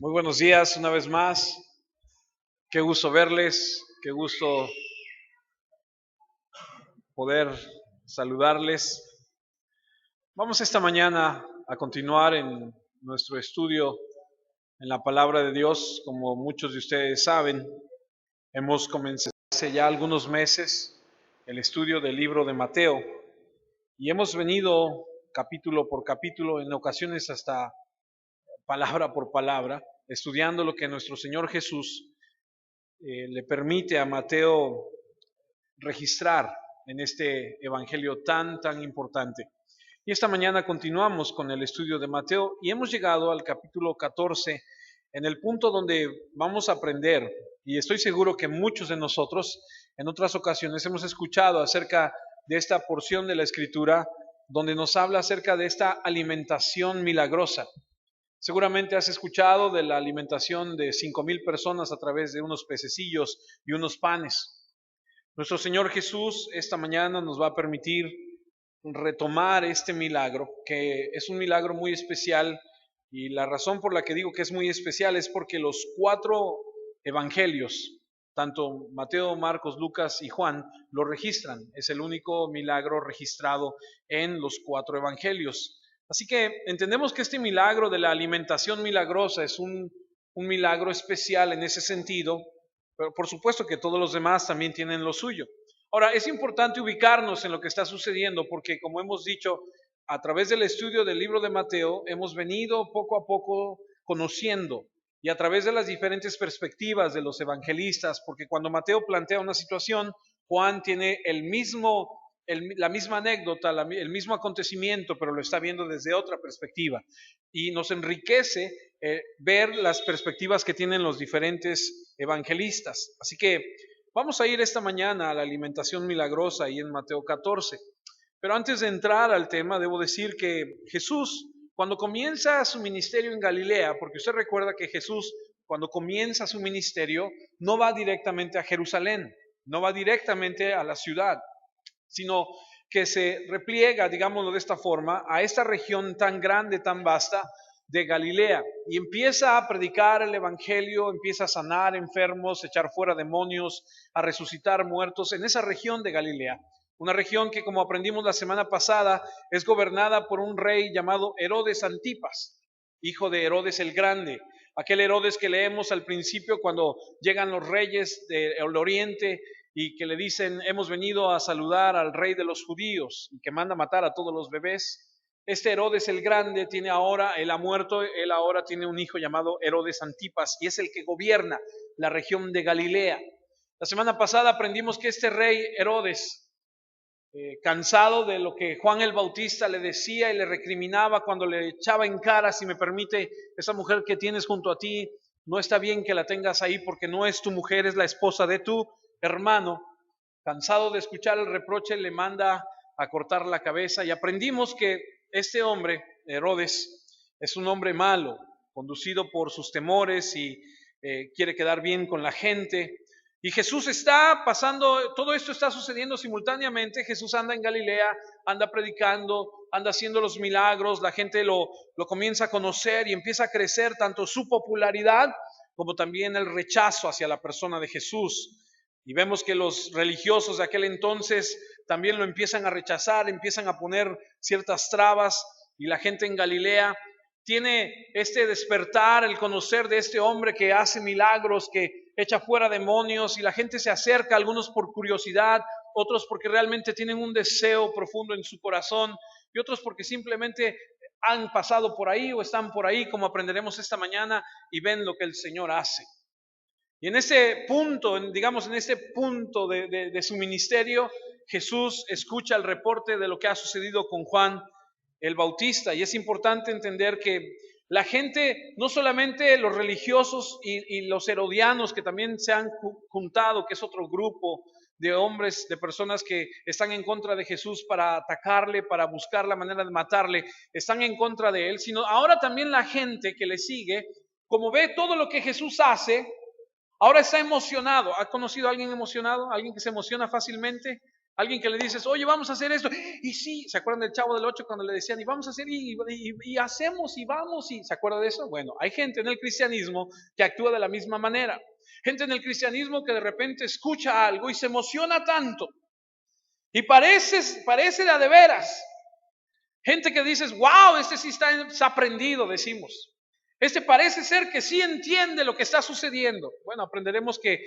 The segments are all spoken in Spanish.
Muy buenos días una vez más. Qué gusto verles, qué gusto poder saludarles. Vamos esta mañana a continuar en nuestro estudio en la palabra de Dios. Como muchos de ustedes saben, hemos comenzado hace ya algunos meses el estudio del libro de Mateo y hemos venido capítulo por capítulo, en ocasiones hasta palabra por palabra, estudiando lo que nuestro Señor Jesús le permite a Mateo registrar en este evangelio tan importante. Y esta mañana continuamos con el estudio de Mateo y hemos llegado al capítulo 14, en el punto donde vamos a aprender, y estoy seguro que muchos de nosotros en otras ocasiones hemos escuchado acerca de esta porción de la Escritura donde nos habla acerca de esta alimentación milagrosa. Seguramente has escuchado de la alimentación de 5,000 personas a través de unos pececillos y unos panes. Nuestro Señor Jesús esta mañana nos va a permitir retomar este milagro, que es un milagro muy especial, y la razón por la que digo que es muy especial es porque los 4 evangelios, tanto Mateo, Marcos, Lucas y Juan, lo registran. Es el único milagro registrado en los 4 evangelios. Así que entendemos que este milagro de la alimentación milagrosa es un milagro especial en ese sentido, pero por supuesto que todos los demás también tienen lo suyo. Ahora, es importante ubicarnos en lo que está sucediendo porque, como hemos dicho, a través del estudio del libro de Mateo, hemos venido poco a poco conociendo y a través de las diferentes perspectivas de los evangelistas, porque cuando Mateo plantea una situación, Juan tiene la misma anécdota, el mismo acontecimiento, pero lo está viendo desde otra perspectiva. Y nos enriquece ver las perspectivas que tienen los diferentes evangelistas. Así que vamos a ir esta mañana a la alimentación milagrosa ahí en Mateo 14. Pero antes de entrar al tema, debo decir que Jesús, cuando comienza su ministerio en Galilea, porque usted recuerda que Jesús, cuando comienza su ministerio, no va directamente a Jerusalén, no va directamente a la ciudad, sino que se repliega, digámoslo de esta forma, a esta región tan grande, tan vasta de Galilea, y empieza a predicar el evangelio, empieza a sanar enfermos, echar fuera demonios, a resucitar muertos en esa región de Galilea. Una región que, como aprendimos la semana pasada, es gobernada por un rey llamado Herodes Antipas, hijo de Herodes el Grande, aquel Herodes que leemos al principio cuando llegan los reyes del oriente y que le dicen: hemos venido a saludar al rey de los judíos, y que manda matar a todos los bebés. Este Herodes el Grande tiene ahora, él ha muerto, él ahora tiene un hijo llamado Herodes Antipas, y es el que gobierna la región de Galilea. La semana pasada aprendimos que este rey Herodes, cansado de lo que Juan el Bautista le decía y le recriminaba cuando le echaba en cara: si me permite, esa mujer que tienes junto a ti, no está bien que la tengas ahí porque no es tu mujer, es la esposa de tu hermano. Cansado de escuchar el reproche, le manda a cortar la cabeza. Y aprendimos que este hombre, Herodes, es un hombre malo, conducido por sus temores y quiere quedar bien con la gente. Y Jesús está pasando, todo esto está sucediendo simultáneamente. Jesús anda en Galilea, anda predicando, anda haciendo los milagros, la gente lo comienza a conocer y empieza a crecer tanto su popularidad como también el rechazo hacia la persona de Jesús. Y vemos que los religiosos de aquel entonces también lo empiezan a rechazar, empiezan a poner ciertas trabas, y la gente en Galilea tiene este despertar, el conocer de este hombre que hace milagros, que echa fuera demonios, y la gente se acerca, algunos por curiosidad, otros porque realmente tienen un deseo profundo en su corazón, y otros porque simplemente han pasado por ahí o están por ahí, como aprenderemos esta mañana, y ven lo que el Señor hace. Y en este punto, digamos en este punto de su ministerio, Jesús escucha el reporte de lo que ha sucedido con Juan el Bautista. Y es importante entender que la gente, no solamente los religiosos y los herodianos, que también se han juntado, que es otro grupo de hombres, de personas que están en contra de Jesús para atacarle, para buscar la manera de matarle, están en contra de él, sino ahora también la gente que le sigue, como ve todo lo que Jesús hace, ahora está emocionado. ¿Ha conocido a alguien emocionado? ¿Alguien que se emociona fácilmente? Alguien que le dices, oye, vamos a hacer esto. Y sí, ¿se acuerdan del Chavo del Ocho cuando le decían, y vamos a hacer, y hacemos, y vamos, y ¿se acuerda de eso? Bueno, hay gente en el cristianismo que actúa de la misma manera. Gente en el cristianismo que de repente escucha algo y se emociona tanto. Y parece de veras. Gente que dices, wow, este sí está aprendido, decimos. Este parece ser que sí entiende lo que está sucediendo. Bueno, aprenderemos que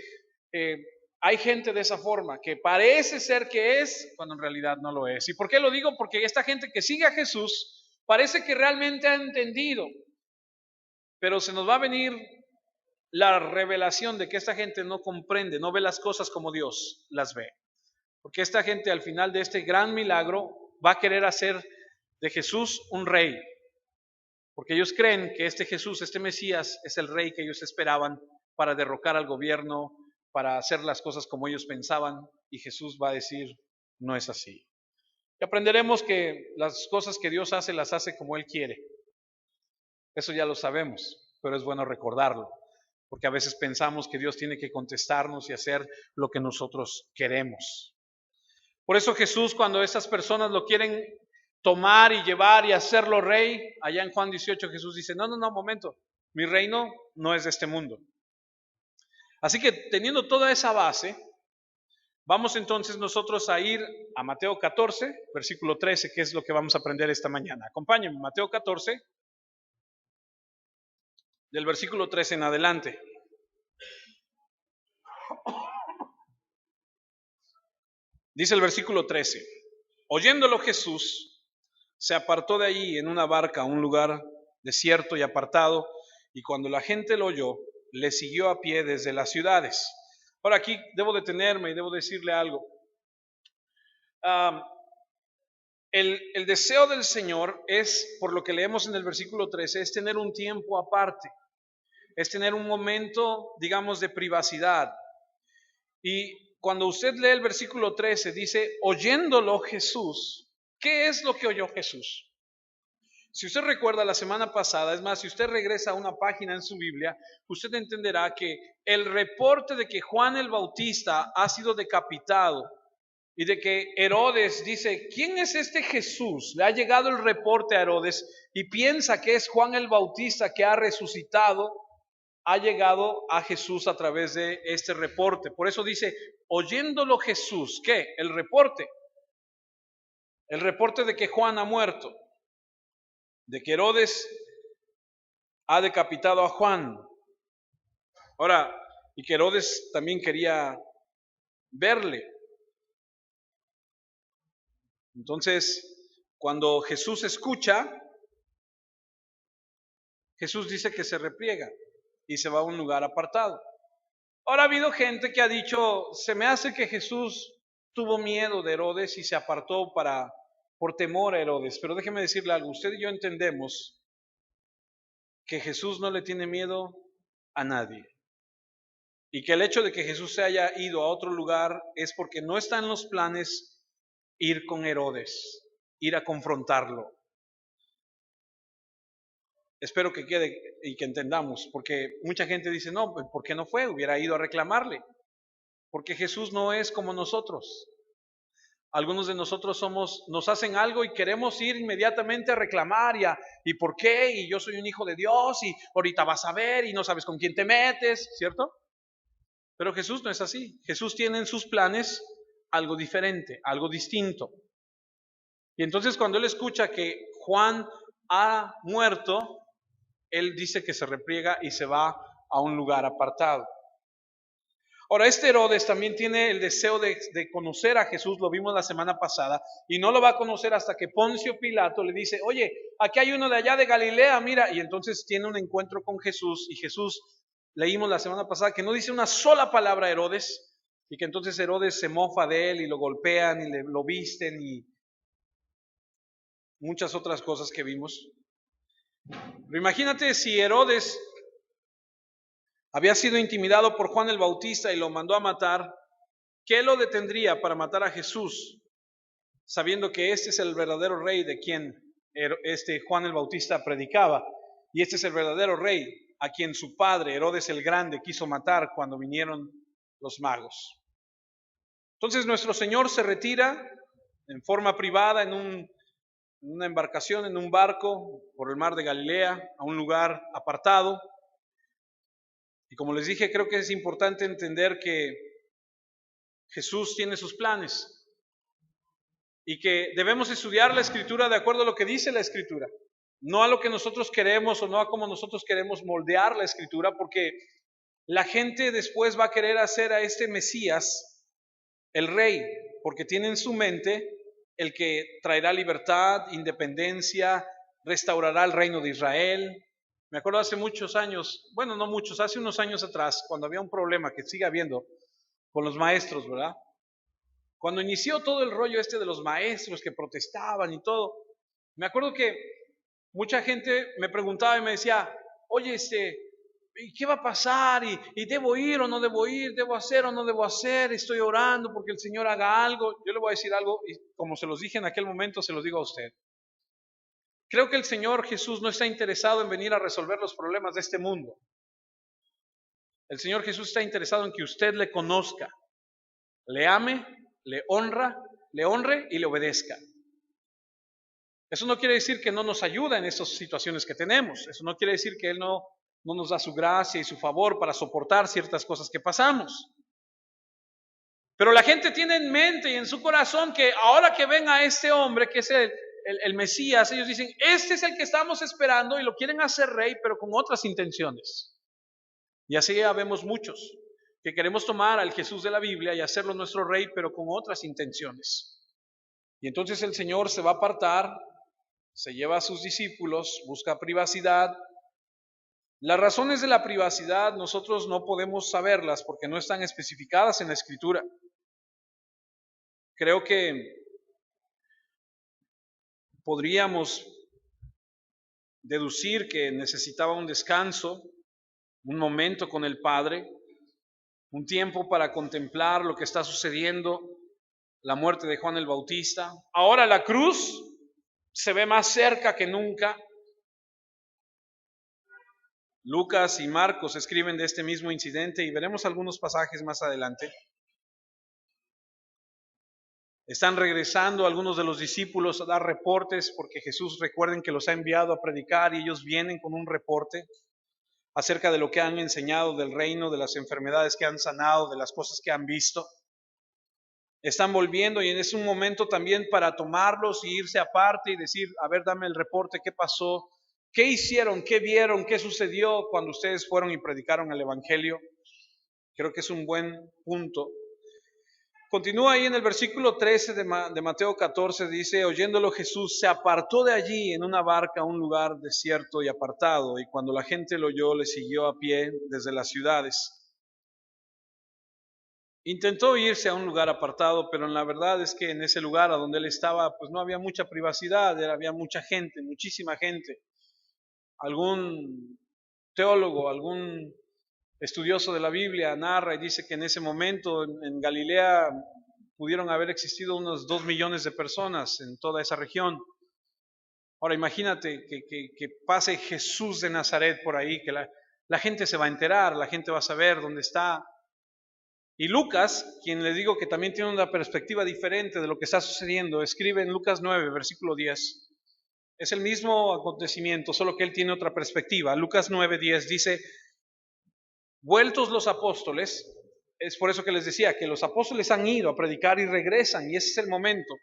hay gente de esa forma, que parece ser que es, cuando en realidad no lo es. ¿Y por qué lo digo? Porque esta gente que sigue a Jesús parece que realmente ha entendido, pero se nos va a venir la revelación de que esta gente no comprende, no ve las cosas como Dios las ve. Porque esta gente al final de este gran milagro va a querer hacer de Jesús un rey. Porque ellos creen que este Jesús, este Mesías, es el rey que ellos esperaban para derrocar al gobierno, para hacer las cosas como ellos pensaban. Y Jesús va a decir, no es así. Y aprenderemos que las cosas que Dios hace, las hace como Él quiere. Eso ya lo sabemos, pero es bueno recordarlo. Porque a veces pensamos que Dios tiene que contestarnos y hacer lo que nosotros queremos. Por eso Jesús, cuando esas personas lo quieren tomar y llevar y hacerlo rey, allá en Juan 18 Jesús dice, no, momento, mi reino no es de este mundo. Así que teniendo toda esa base, vamos entonces nosotros a ir a Mateo 14, versículo 13, que es lo que vamos a aprender esta mañana. Acompáñenme, Mateo 14, del versículo 13 en adelante. Dice el versículo 13, oyéndolo Jesús, se apartó de allí en una barca a un lugar desierto y apartado, y cuando la gente lo oyó, le siguió a pie desde las ciudades. Ahora aquí debo detenerme y debo decirle algo. El deseo del Señor es, por lo que leemos en el versículo 13, es tener un tiempo aparte, es tener un momento, digamos, de privacidad. Y cuando usted lee el versículo 13, dice, oyéndolo Jesús, ¿qué es lo que oyó Jesús? Si usted recuerda la semana pasada, es más, si usted regresa a una página en su Biblia, usted entenderá que el reporte de que Juan el Bautista ha sido decapitado y de que Herodes dice, ¿quién es este Jesús? Le ha llegado el reporte a Herodes y piensa que es Juan el Bautista que ha resucitado, ha llegado a Jesús a través de este reporte. Por eso dice, oyéndolo Jesús, ¿qué? El reporte de que Juan ha muerto, de que Herodes ha decapitado a Juan. Ahora, y que Herodes también quería verle. Entonces, cuando Jesús escucha, Jesús dice que se repliega y se va a un lugar apartado. Ahora ha habido gente que ha dicho, se me hace que Jesús tuvo miedo de Herodes y se apartó por temor a Herodes. Pero déjeme decirle algo, usted y yo entendemos que Jesús no le tiene miedo a nadie. Y que el hecho de que Jesús se haya ido a otro lugar es porque no está en los planes ir con Herodes, ir a confrontarlo. Espero que quede y que entendamos, porque mucha gente dice, no, ¿por qué no fue? Hubiera ido a reclamarle. Porque Jesús no es como nosotros. Algunos de nosotros nos hacen algo y queremos ir inmediatamente a reclamar y por qué, y yo soy un hijo de Dios y ahorita vas a ver y no sabes con quién te metes, ¿cierto? Pero Jesús no es así. Jesús tiene en sus planes algo diferente, algo distinto. Y entonces cuando él escucha que Juan ha muerto, él dice que se repliega y se va a un lugar apartado. Ahora, este Herodes también tiene el deseo de conocer a Jesús, lo vimos la semana pasada, y no lo va a conocer hasta que Poncio Pilato le dice, oye, aquí hay uno de allá de Galilea, mira, y entonces tiene un encuentro con Jesús, y Jesús, leímos la semana pasada, que no dice una sola palabra a Herodes, y que entonces Herodes se mofa de él, y lo golpean, y lo visten, y muchas otras cosas que vimos. Pero imagínate si Herodes había sido intimidado por Juan el Bautista y lo mandó a matar, ¿qué lo detendría para matar a Jesús, sabiendo que este es el verdadero rey de quien Juan el Bautista predicaba? Y este es el verdadero rey a quien su padre, Herodes el Grande, quiso matar cuando vinieron los magos. Entonces nuestro Señor se retira en forma privada en una embarcación, en un barco por el mar de Galilea, a un lugar apartado. Y como les dije, creo que es importante entender que Jesús tiene sus planes y que debemos estudiar la Escritura de acuerdo a lo que dice la Escritura, no a lo que nosotros queremos o no a cómo nosotros queremos moldear la Escritura, porque la gente después va a querer hacer a este Mesías el rey, porque tiene en su mente el que traerá libertad, independencia, restaurará el reino de Israel. Me acuerdo hace muchos años, bueno, no muchos, hace unos años atrás, cuando había un problema que sigue habiendo con los maestros, ¿verdad? Cuando inició todo el rollo este de los maestros que protestaban y todo, me acuerdo que mucha gente me preguntaba y me decía, oye, ¿y qué va a pasar? ¿Y debo ir o no debo ir? ¿Debo hacer o no debo hacer? Estoy orando porque el Señor haga algo. Yo le voy a decir algo y como se los dije en aquel momento, se los digo a usted. Creo que el Señor Jesús no está interesado en venir a resolver los problemas de este mundo. El Señor Jesús está interesado en que usted le conozca, le ame, le honre y le obedezca. Eso no quiere decir que no nos ayuda en estas situaciones que tenemos. Eso no quiere decir que Él no nos da su gracia y su favor para soportar ciertas cosas que pasamos. Pero la gente tiene en mente y en su corazón que ahora que ven a este hombre, que es el Mesías, ellos dicen, este es el que estamos esperando y lo quieren hacer rey, pero con otras intenciones. Y así ya vemos muchos que queremos tomar al Jesús de la Biblia y hacerlo nuestro rey, pero con otras intenciones. Y entonces el Señor se va a apartar, se lleva a sus discípulos, busca privacidad. Las razones de la privacidad nosotros no podemos saberlas porque no están especificadas en la Escritura. Creo que podríamos deducir que necesitaba un descanso, un momento con el Padre, un tiempo para contemplar lo que está sucediendo, la muerte de Juan el Bautista. Ahora la cruz se ve más cerca que nunca. Lucas y Marcos escriben de este mismo incidente y veremos algunos pasajes más adelante. Están regresando algunos de los discípulos a dar reportes porque Jesús, recuerden que los ha enviado a predicar y ellos vienen con un reporte acerca de lo que han enseñado del reino, de las enfermedades que han sanado, de las cosas que han visto. Están volviendo y es un momento también para tomarlos y irse aparte y decir, a ver, dame el reporte, ¿qué pasó? ¿Qué hicieron? ¿Qué vieron? ¿Qué sucedió cuando ustedes fueron y predicaron el Evangelio? Creo que es un buen punto. Continúa ahí en el versículo 13 de Mateo 14, dice, oyéndolo Jesús se apartó de allí en una barca a un lugar desierto y apartado, y cuando la gente lo oyó, le siguió a pie desde las ciudades. Intentó irse a un lugar apartado, pero la verdad es que en ese lugar a donde él estaba, pues no había mucha privacidad, había mucha gente, muchísima gente. Algún teólogo, algún estudioso de la Biblia narra y dice que en ese momento en Galilea pudieron haber existido unos 2 millones de personas en toda esa región. Ahora imagínate que pase Jesús de Nazaret por ahí, que la gente se va a enterar, la gente va a saber dónde está. Y Lucas, quien les digo que también tiene una perspectiva diferente de lo que está sucediendo, escribe en Lucas 9, versículo 10. Es el mismo acontecimiento, solo que él tiene otra perspectiva. Lucas 9, 10 dice, vueltos los apóstoles, es por eso que les decía que los apóstoles han ido a predicar y regresan, y ese es el momento.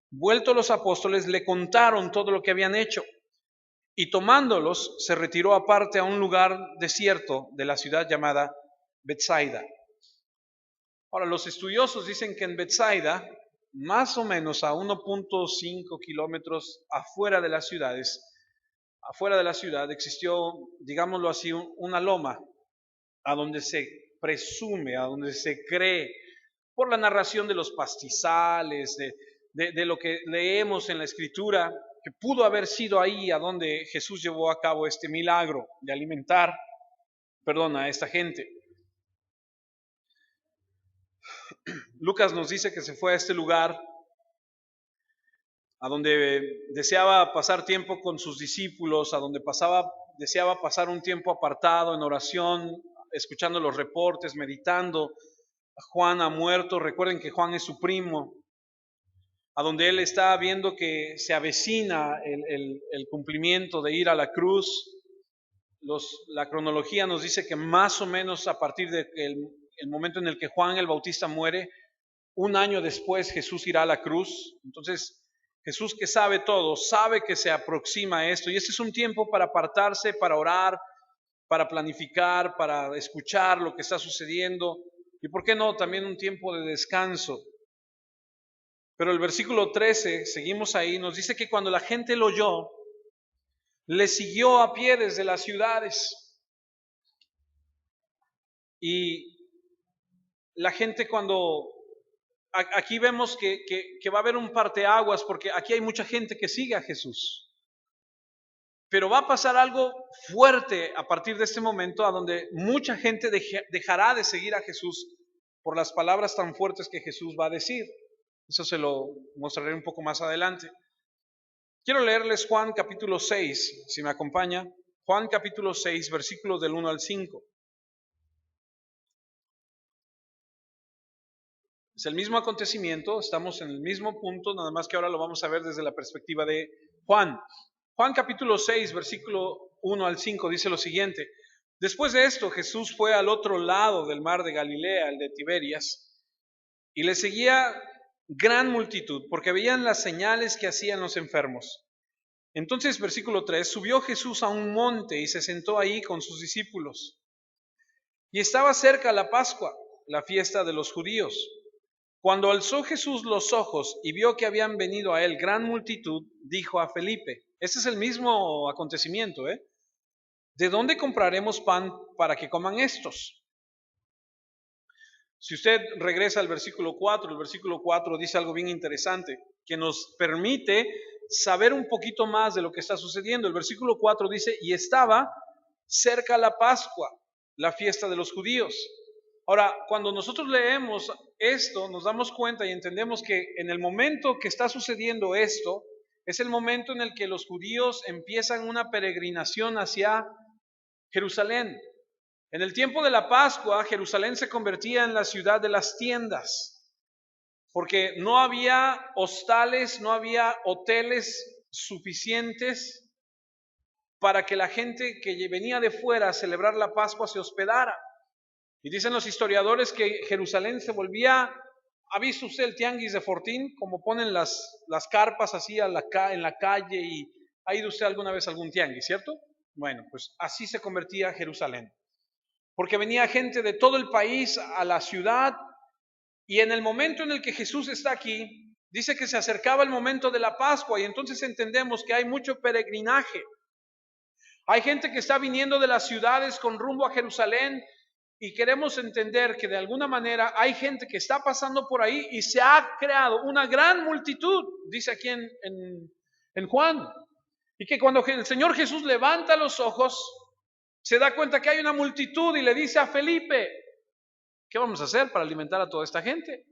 Vueltos los apóstoles, le contaron todo lo que habían hecho, y tomándolos, se retiró aparte a un lugar desierto de la ciudad llamada Betsaida. Ahora, los estudiosos dicen que en Betsaida, más o menos a 1.5 kilómetros afuera de las ciudades, afuera de la ciudad existió, digámoslo así, una loma a donde se presume, a donde se cree, por la narración de los pastizales, de lo que leemos en la Escritura, que pudo haber sido ahí a donde Jesús llevó a cabo este milagro de alimentar, a esta gente. Lucas nos dice que se fue a este lugar a donde deseaba pasar tiempo con sus discípulos, a donde deseaba pasar un tiempo apartado en oración, escuchando los reportes, meditando Juan ha muerto. Recuerden que Juan es su primo, a donde él está viendo que se avecina el cumplimiento de ir a la cruz. La cronología nos dice que más o menos a partir del el momento en el que Juan el Bautista muere, un año después Jesús irá a la cruz. Entonces Jesús, que sabe todo, sabe que se aproxima esto, y este es un tiempo para apartarse, para orar, para planificar, para escuchar lo que está sucediendo, y por qué no, también un tiempo de descanso. Pero el versículo 13, seguimos ahí, nos dice que cuando la gente lo oyó, le siguió a pie desde las ciudades. Y la gente cuando, aquí vemos que va a haber un parteaguas, porque aquí hay mucha gente que sigue a Jesús. Pero va a pasar algo fuerte a partir de este momento, a donde mucha gente dejará de seguir a Jesús por las palabras tan fuertes que Jesús va a decir. Eso se lo mostraré un poco más adelante. Quiero leerles Juan capítulo 6, si me acompaña. Juan capítulo 6, versículos del 1 al 5. Es el mismo acontecimiento, estamos en el mismo punto, nada más que ahora lo vamos a ver desde la perspectiva de Juan. Juan capítulo 6, versículo 1 al 5 dice lo siguiente. Después de esto, Jesús fue al otro lado del mar de Galilea, el de Tiberias, y le seguía gran multitud, porque veían las señales que hacían los enfermos. Entonces, versículo 3, subió Jesús a un monte y se sentó ahí con sus discípulos. Y estaba cerca la Pascua, la fiesta de los judíos. Cuando alzó Jesús los ojos y vio que habían venido a él gran multitud, dijo a Felipe, este es el mismo acontecimiento, ¿de dónde compraremos pan para que coman estos? Si usted regresa al versículo 4, el versículo 4 dice algo bien interesante, que nos permite saber un poquito más de lo que está sucediendo. El versículo 4 dice, y estaba cerca la Pascua, la fiesta de los judíos. Ahora, cuando nosotros leemos esto, nos damos cuenta y entendemos que en el momento que está sucediendo esto, es el momento en el que los judíos empiezan una peregrinación hacia Jerusalén. En el tiempo de la Pascua, Jerusalén se convertía en la ciudad de las tiendas, porque no había hostales, no había hoteles suficientes para que la gente que venía de fuera a celebrar la Pascua se hospedara. Y dicen los historiadores que Jerusalén se volvía, ¿ha visto usted el tianguis de Fortín? Como ponen las carpas así en la calle, y ha ido usted alguna vez a algún tianguis, ¿cierto? Bueno, pues así se convertía Jerusalén. Porque venía gente de todo el país a la ciudad, y en el momento en el que Jesús está aquí, dice que se acercaba el momento de la Pascua, y entonces entendemos que hay mucho peregrinaje. Hay gente que está viniendo de las ciudades con rumbo a Jerusalén, y queremos entender que de alguna manera hay gente que está pasando por ahí y se ha creado una gran multitud, dice aquí en Juan, y que cuando el Señor Jesús levanta los ojos, se da cuenta que hay una multitud y le dice a Felipe, ¿qué vamos a hacer para alimentar a toda esta gente?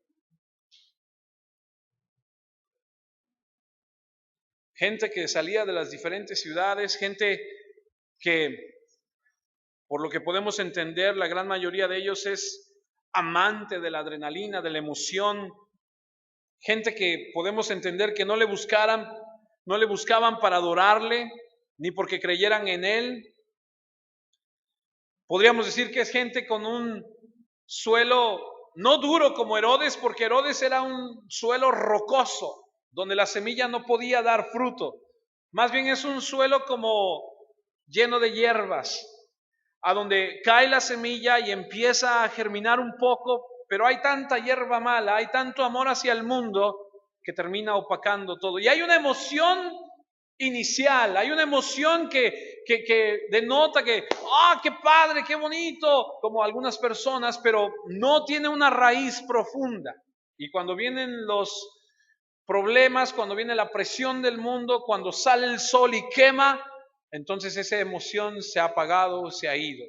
Gente que salía de las diferentes ciudades, gente que, por lo que podemos entender, la gran mayoría de ellos es amante de la adrenalina, de la emoción, gente que podemos entender que no le buscaban para adorarle, ni porque creyeran en él. Podríamos decir que es gente con un suelo no duro como Herodes, porque Herodes era un suelo rocoso, donde la semilla no podía dar fruto. Más bien es un suelo como lleno de hierbas, a donde cae la semilla y empieza a germinar un poco, pero hay tanta hierba mala, hay tanto amor hacia el mundo que termina opacando todo. Y hay una emoción inicial, hay una emoción que denota que, qué padre, qué bonito, como algunas personas, pero no tiene una raíz profunda. Y cuando vienen los problemas, cuando viene la presión del mundo, cuando sale el sol y quema, entonces esa emoción se ha apagado, se ha ido.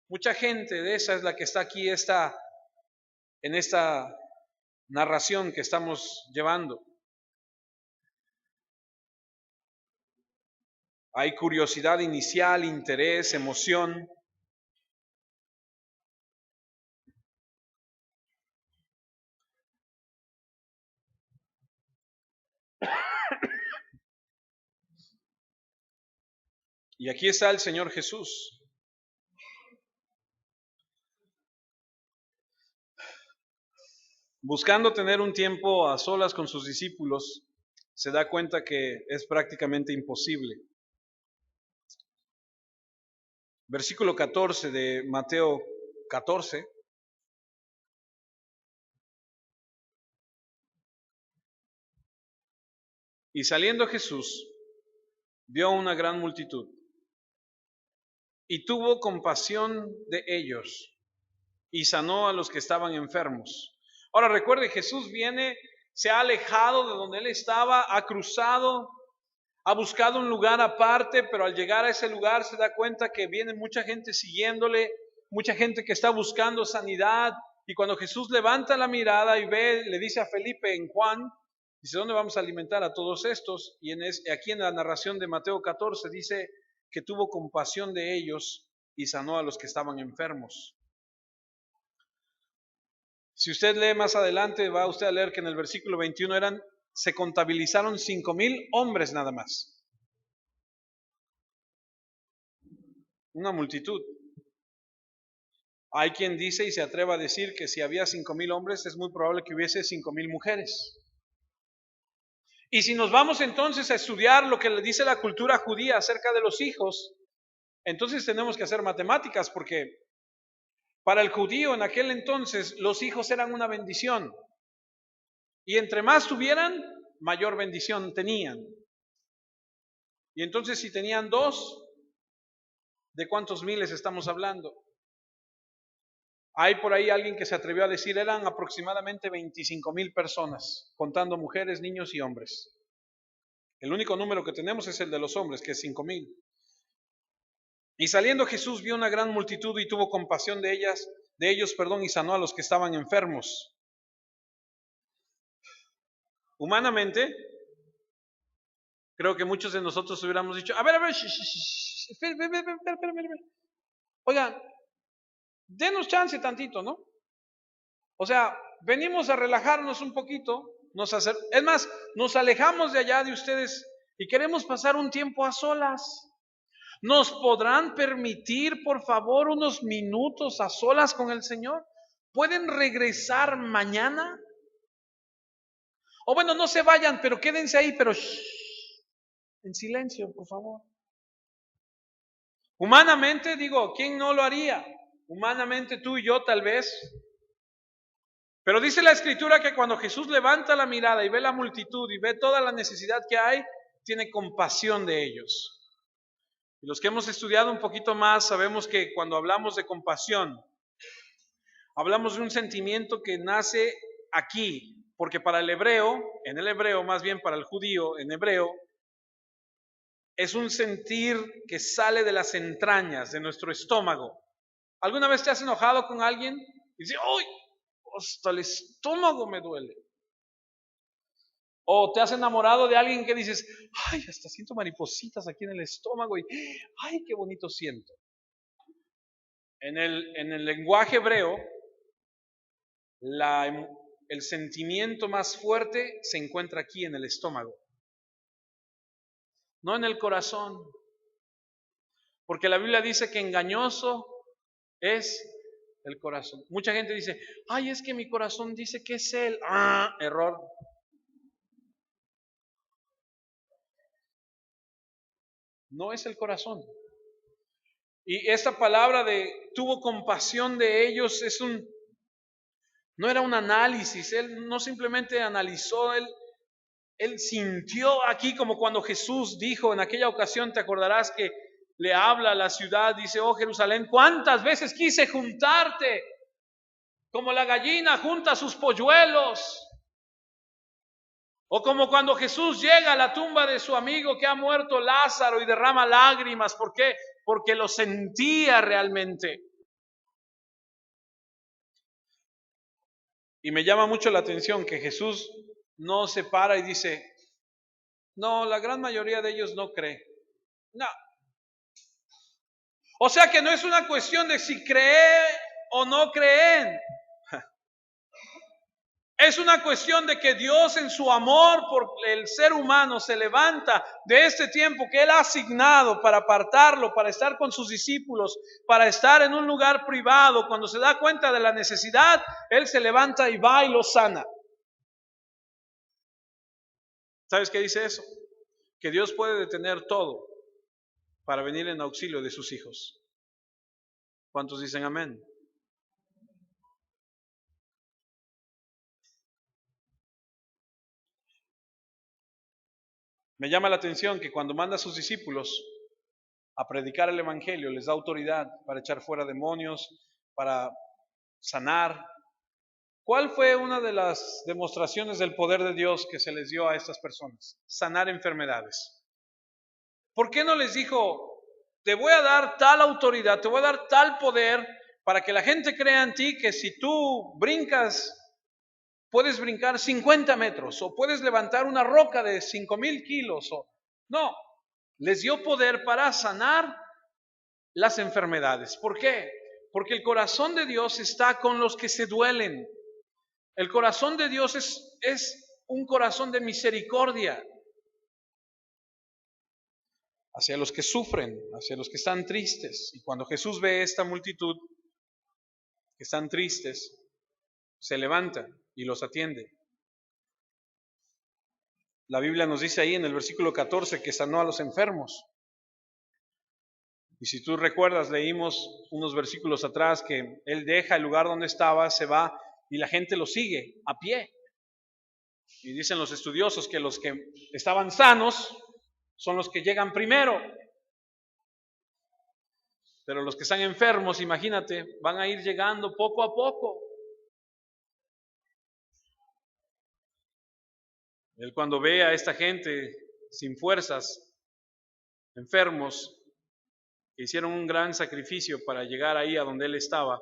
Mucha gente de esa es la que está aquí en esta narración que estamos llevando. Hay curiosidad inicial, interés, emoción. Y aquí está el Señor Jesús. Buscando tener un tiempo a solas con sus discípulos, se da cuenta que es prácticamente imposible. Versículo 14 de Mateo 14. Y saliendo Jesús, vio una gran multitud y tuvo compasión de ellos y sanó a los que estaban enfermos. Ahora recuerde, Jesús viene, se ha alejado de donde él estaba, ha cruzado, ha buscado un lugar aparte, pero al llegar a ese lugar se da cuenta que viene mucha gente siguiéndole, mucha gente que está buscando sanidad. Y cuando Jesús levanta la mirada y ve, le dice a Felipe en Juan, dice, ¿dónde vamos a alimentar a todos estos? Y aquí en la narración de Mateo 14 dice que tuvo compasión de ellos y sanó a los que estaban enfermos. Si usted lee más adelante, va usted a leer que en el versículo 21 se contabilizaron 5,000 hombres nada más. Una multitud. Hay quien dice y se atreva a decir que si había 5,000 hombres, es muy probable que hubiese 5,000 mujeres. Y si nos vamos entonces a estudiar lo que le dice la cultura judía acerca de los hijos, entonces tenemos que hacer matemáticas, porque para el judío en aquel entonces los hijos eran una bendición. Y entre más tuvieran, mayor bendición tenían. Y entonces si tenían 2, ¿de cuántos miles estamos hablando? Hay por ahí alguien que se atrevió a decir, eran aproximadamente 25,000 personas, contando mujeres, niños y hombres. El único número que tenemos es el de los hombres, que es 5,000. Y saliendo Jesús vio una gran multitud y tuvo compasión de ellos, y sanó a los que estaban enfermos. Humanamente, creo que muchos de nosotros hubiéramos dicho, a ver, espera. Oiga, denos chance tantito, ¿no? O sea, venimos a relajarnos un poquito, es más, nos alejamos de allá de ustedes y queremos pasar un tiempo a solas. ¿Nos podrán permitir, por favor, unos minutos a solas con el Señor? ¿Pueden regresar mañana? O bueno, no se vayan, pero quédense ahí, pero en silencio, por favor. Humanamente, digo, ¿quién no lo haría? Humanamente tú y yo tal vez. Pero dice la Escritura que cuando Jesús levanta la mirada y ve la multitud y ve toda la necesidad que hay, tiene compasión de ellos. Y los que hemos estudiado un poquito más sabemos que cuando hablamos de compasión, hablamos de un sentimiento que nace aquí, porque para el hebreo, en el hebreo, más bien para el judío, en hebreo, es un sentir que sale de las entrañas, de nuestro estómago. ¿Alguna vez te has enojado con alguien y dices, ¡ay! Hasta el estómago me duele. O te has enamorado de alguien que dices, ¡ay! Hasta siento maripositas aquí en el estómago y ¡ay! ¡Qué bonito siento! En el lenguaje hebreo, el sentimiento más fuerte se encuentra aquí en el estómago, no en el corazón, porque la Biblia dice que engañoso es el corazón. Mucha gente dice, ay, es que mi corazón dice que es él. Error. No es el corazón. Y esta palabra de tuvo compasión de ellos no era un análisis, él no simplemente analizó, él sintió aquí como cuando Jesús dijo en aquella ocasión, te acordarás que le habla a la ciudad, dice, oh Jerusalén, ¿cuántas veces quise juntarte? Como la gallina junta sus polluelos. O como cuando Jesús llega a la tumba de su amigo que ha muerto, Lázaro, y derrama lágrimas. ¿Por qué? Porque lo sentía realmente. Y me llama mucho la atención que Jesús no se para y dice, no, la gran mayoría de ellos no cree. No. O sea que no es una cuestión de si cree o no creen. Es una cuestión de que Dios en su amor por el ser humano se levanta de este tiempo que Él ha asignado para apartarlo, para estar con sus discípulos, para estar en un lugar privado. Cuando se da cuenta de la necesidad, Él se levanta y va y lo sana. ¿Sabes qué dice eso? Que Dios puede detener todo para venir en auxilio de sus hijos. ¿Cuántos dicen amén? Me llama la atención que cuando manda a sus discípulos a predicar el evangelio, les da autoridad para echar fuera demonios, para sanar. ¿Cuál fue una de las demostraciones del poder de Dios que se les dio a estas personas? Sanar enfermedades. ¿Por qué no les dijo, te voy a dar tal autoridad, te voy a dar tal poder para que la gente crea en ti que si tú brincas, puedes brincar 50 metros o puedes levantar una roca de 5,000 kilos? No, les dio poder para sanar las enfermedades. ¿Por qué? Porque el corazón de Dios está con los que se duelen. El corazón de Dios es un corazón de misericordia hacia los que sufren, hacia los que están tristes. Y cuando Jesús ve esta multitud que están tristes, se levanta y los atiende. La Biblia nos dice ahí en el versículo 14 que sanó a los enfermos. Y si tú recuerdas, leímos unos versículos atrás que Él deja el lugar donde estaba, se va y la gente lo sigue a pie. Y dicen los estudiosos que los que estaban sanos son los que llegan primero. Pero los que están enfermos, imagínate, van a ir llegando poco a poco. Él cuando ve a esta gente sin fuerzas, enfermos, que hicieron un gran sacrificio para llegar ahí a donde Él estaba,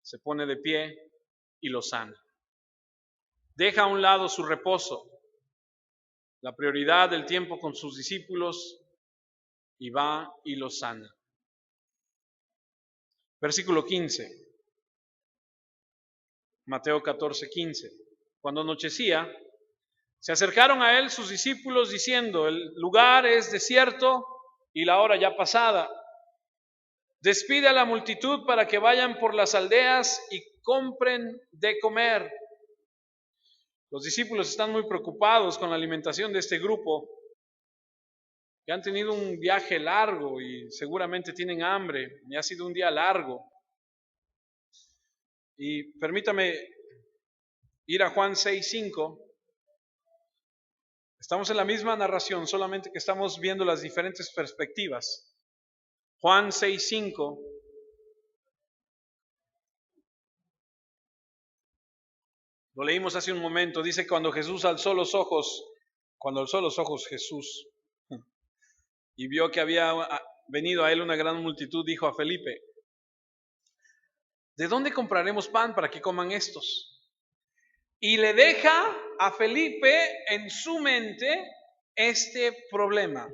se pone de pie y los sana. Deja a un lado su reposo, la prioridad del tiempo con sus discípulos, y va y los sana. Versículo 15. Mateo 14:15. Cuando anochecía, se acercaron a Él sus discípulos diciendo, el lugar es desierto y la hora ya pasada. Despide a la multitud para que vayan por las aldeas y compren de comer. Los discípulos están muy preocupados con la alimentación de este grupo, que han tenido un viaje largo y seguramente tienen hambre, y ha sido un día largo. Y permítame ir a Juan 6:5. Estamos en la misma narración, solamente que estamos viendo las diferentes perspectivas. Juan 6:5. Lo leímos hace un momento. Dice cuando alzó los ojos Jesús y vio que había venido a él una gran multitud, dijo a Felipe, ¿de dónde compraremos pan para que coman estos? Y le deja a Felipe en su mente este problema.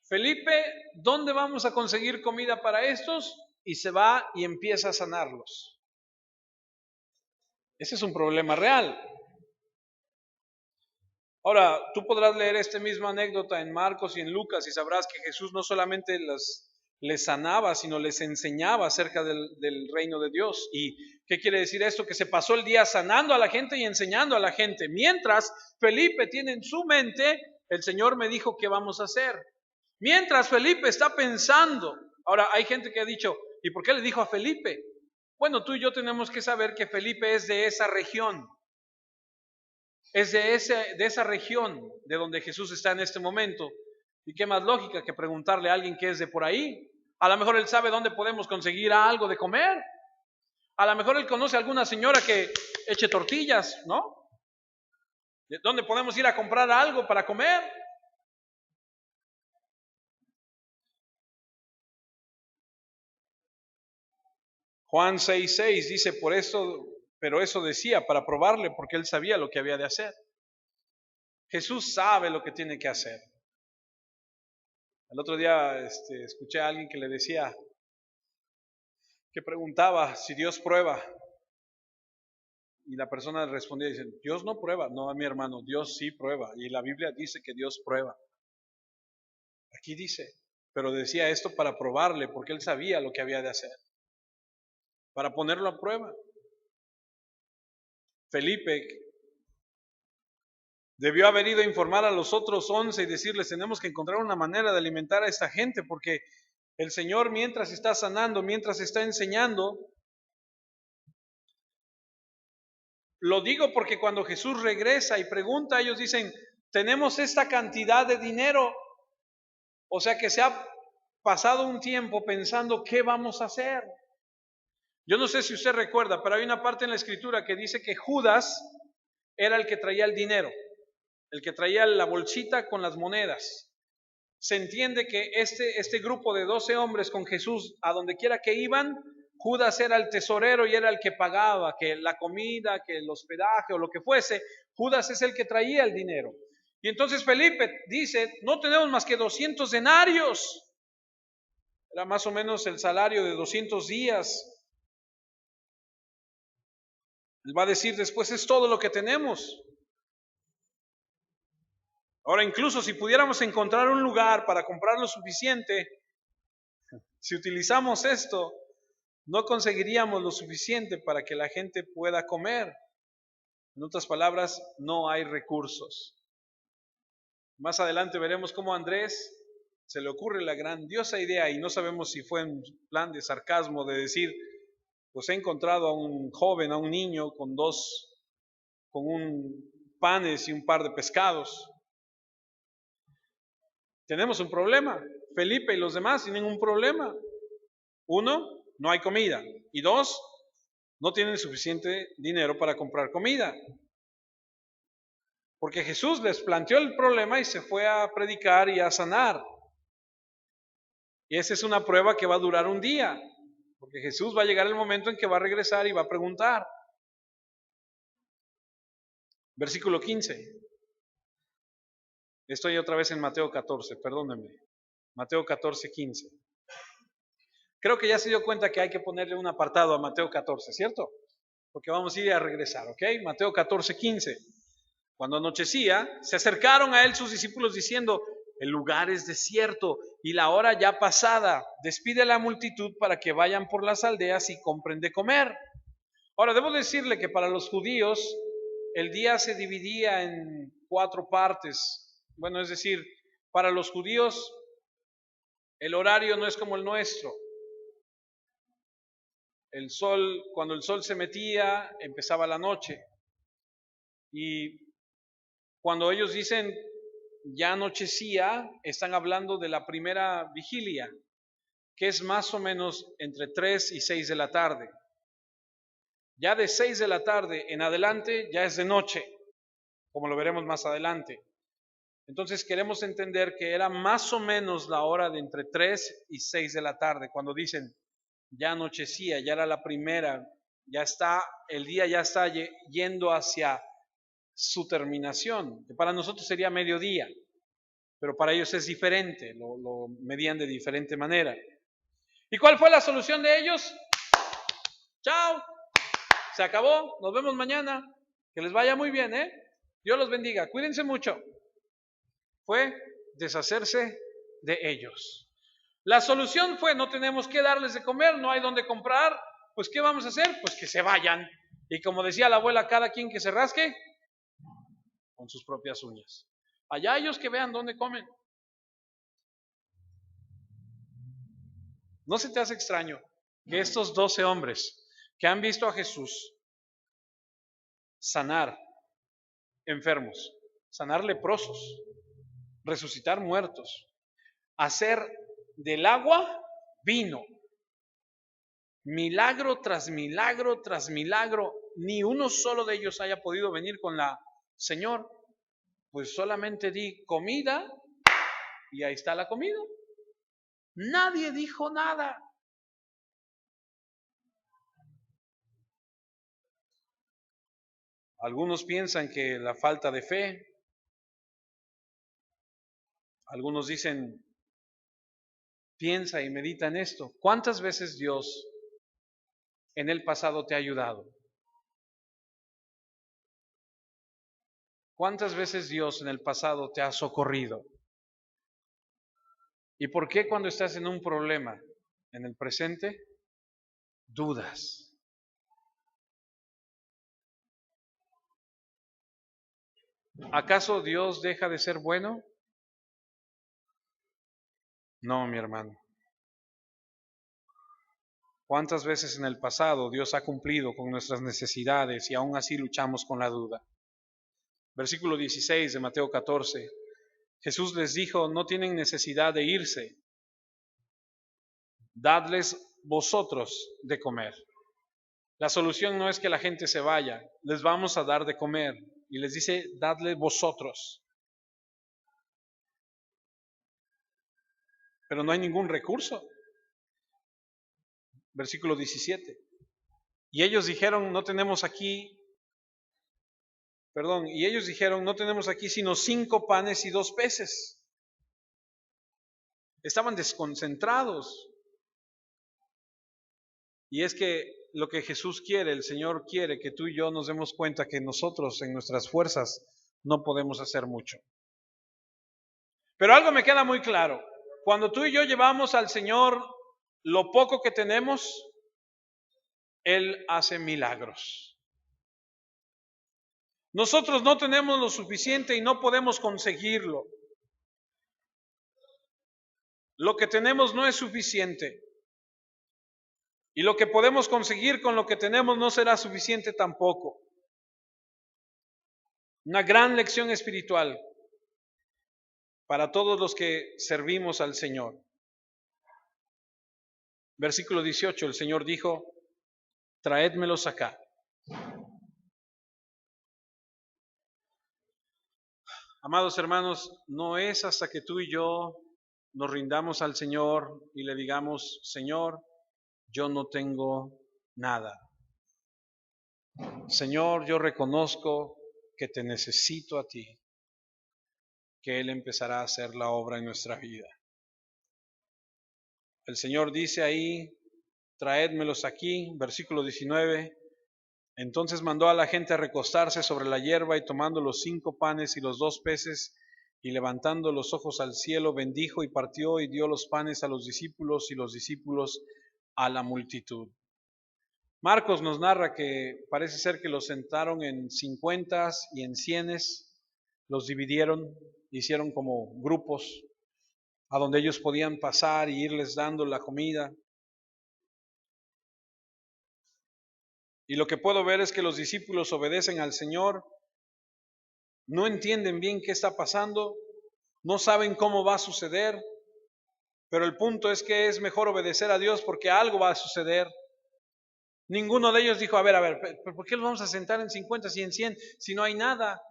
Felipe, ¿dónde vamos a conseguir comida para estos? Y se va y empieza a sanarlos. Ese es un problema real. Ahora, tú podrás leer esta misma anécdota en Marcos y en Lucas y sabrás que Jesús no solamente les sanaba, sino les enseñaba acerca del reino de Dios. ¿Y qué quiere decir esto? Que se pasó el día sanando a la gente y enseñando a la gente. Mientras Felipe tiene en su mente, el Señor me dijo qué vamos a hacer. Mientras Felipe está pensando, ahora hay gente que ha dicho, ¿y por qué le dijo a Felipe? Bueno, tú y yo tenemos que saber que Felipe es de esa región. Es de esa región de donde Jesús está en este momento. ¿Y qué más lógica que preguntarle a alguien que es de por ahí? A lo mejor él sabe dónde podemos conseguir algo de comer. A lo mejor él conoce a alguna señora que eche tortillas, ¿no? ¿De dónde podemos ir a comprar algo para comer? Juan 6:6 dice, pero eso decía para probarle porque él sabía lo que había de hacer. Jesús sabe lo que tiene que hacer. El otro día escuché a alguien que le decía, que preguntaba si Dios prueba. Y la persona respondía y dice, Dios no prueba. No, mi hermano, Dios sí prueba. Y la Biblia dice que Dios prueba. Aquí dice, pero decía esto para probarle, porque él sabía lo que había de hacer, para ponerlo a prueba. Felipe debió haber ido a informar a los otros 11 y decirles, tenemos que encontrar una manera de alimentar a esta gente, porque el Señor mientras está sanando, mientras está enseñando, lo digo porque cuando Jesús regresa y pregunta, ellos dicen, tenemos esta cantidad de dinero, o sea que se ha pasado un tiempo pensando qué vamos a hacer. Yo no sé si usted recuerda, pero hay una parte en la escritura que dice que Judas era el que traía el dinero, el que traía la bolsita con las monedas. Se entiende que este grupo de 12 hombres con Jesús, a donde quiera que iban, Judas era el tesorero y era el que pagaba, que la comida, que el hospedaje o lo que fuese, Judas es el que traía el dinero. Y entonces Felipe dice, no tenemos más que 200 denarios. Era más o menos el salario de 200 días. Él va a decir después, es todo lo que tenemos. Ahora, incluso si pudiéramos encontrar un lugar para comprar lo suficiente, si utilizamos esto, no conseguiríamos lo suficiente para que la gente pueda comer. En otras palabras, no hay recursos. Más adelante veremos cómo a Andrés se le ocurre la grandiosa idea, y no sabemos si fue en plan de sarcasmo, de decir, pues he encontrado a un joven, a un niño con un panes y un par de pescados. Tenemos un problema. Felipe y los demás tienen un problema. Uno, no hay comida. Y dos, no tienen suficiente dinero para comprar comida. Porque Jesús les planteó el problema y se fue a predicar y a sanar. Y esa es una prueba que va a durar un día. Porque Jesús va a llegar el momento en que va a regresar y va a preguntar. Versículo 15. Estoy otra vez en Mateo 14, perdónenme. Mateo 14, 15. Creo que ya se dio cuenta que hay que ponerle un apartado a Mateo 14, ¿cierto? Porque vamos a ir a regresar, ¿ok? Mateo 14, 15. Cuando anochecía, se acercaron a él sus discípulos diciendo, el lugar es desierto y la hora ya pasada. Despide a la multitud para que vayan por las aldeas y compren de comer. Ahora, debo decirle que para los judíos el día se dividía en 4 partes. Bueno, es decir, para los judíos el horario no es como el nuestro. El sol, cuando el sol se metía, empezaba la noche. Y cuando ellos dicen ya anochecía, están hablando de la primera vigilia, que es más o menos entre 3 y 6 de la tarde. Ya de 6 de la tarde en adelante ya es de noche, como lo veremos más adelante. Entonces queremos entender que era más o menos la hora de entre 3 y 6 de la tarde, cuando dicen ya anochecía, ya era la primera, ya está, el día ya está yendo hacia su terminación, que para nosotros sería mediodía, pero para ellos es diferente, lo medían de diferente manera. ¿Y cuál fue la solución de ellos? Chao, se acabó, nos vemos mañana, que les vaya muy bien, Dios los bendiga, cuídense mucho. Fue deshacerse de ellos. La solución fue, no tenemos que darles de comer, no hay donde comprar, pues ¿qué vamos a hacer? Pues que se vayan. Y como decía la abuela, cada quien que se rasque con sus propias uñas. Allá ellos que vean dónde comen. ¿No se te hace extraño que estos 12 hombres que han visto a Jesús sanar enfermos, sanar leprosos, resucitar muertos, hacer del agua vino, milagro tras milagro tras milagro, ni uno solo de ellos haya podido venir con la Señor, pues solamente di comida y ahí está la comida? Nadie dijo nada. Algunos piensan que la falta de fe, algunos dicen, piensa y medita en esto. ¿Cuántas veces Dios en el pasado te ha ayudado? ¿Cuántas veces Dios en el pasado te ha socorrido? ¿Y por qué cuando estás en un problema en el presente dudas? ¿Acaso Dios deja de ser bueno? No, mi hermano. ¿Cuántas veces en el pasado Dios ha cumplido con nuestras necesidades y aún así luchamos con la duda? Versículo 16 de Mateo 14. Jesús les dijo, no tienen necesidad de irse, dadles vosotros de comer. La solución no es que la gente se vaya, les vamos a dar de comer. Y les dice, dadle vosotros. Pero no hay ningún recurso. Versículo 17. Y ellos dijeron, no tenemos aquí sino 5 panes y 2 peces. Estaban desconcentrados. Y es que lo que Jesús quiere, el Señor quiere que tú y yo nos demos cuenta que nosotros en nuestras fuerzas no podemos hacer mucho. Pero algo me queda muy claro. Cuando tú y yo llevamos al Señor lo poco que tenemos, Él hace milagros. Nosotros no tenemos lo suficiente y no podemos conseguirlo. Lo que tenemos no es suficiente. Y lo que podemos conseguir con lo que tenemos no será suficiente tampoco. Una gran lección espiritual para todos los que servimos al Señor. Versículo 18, el Señor dijo, traédmelos acá. Amados hermanos, no es hasta que tú y yo nos rindamos al Señor y le digamos, Señor, yo no tengo nada. Señor, yo reconozco que te necesito a ti, que Él empezará a hacer la obra en nuestra vida. El Señor dice ahí, traédmelos aquí, versículo 19. Entonces mandó a la gente a recostarse sobre la hierba y tomando los 5 panes y los 2 peces y levantando los ojos al cielo, bendijo y partió y dio los panes a los discípulos y los discípulos a la multitud. Marcos nos narra que parece ser que los sentaron en 50 y en 100, los dividieron, hicieron como grupos a donde ellos podían pasar y irles dando la comida. Y lo que puedo ver es que los discípulos obedecen al Señor, no entienden bien qué está pasando, no saben cómo va a suceder, pero el punto es que es mejor obedecer a Dios porque algo va a suceder. Ninguno de ellos dijo, a ver, ¿por qué los vamos a sentar en 50 y en 100 si no hay nada?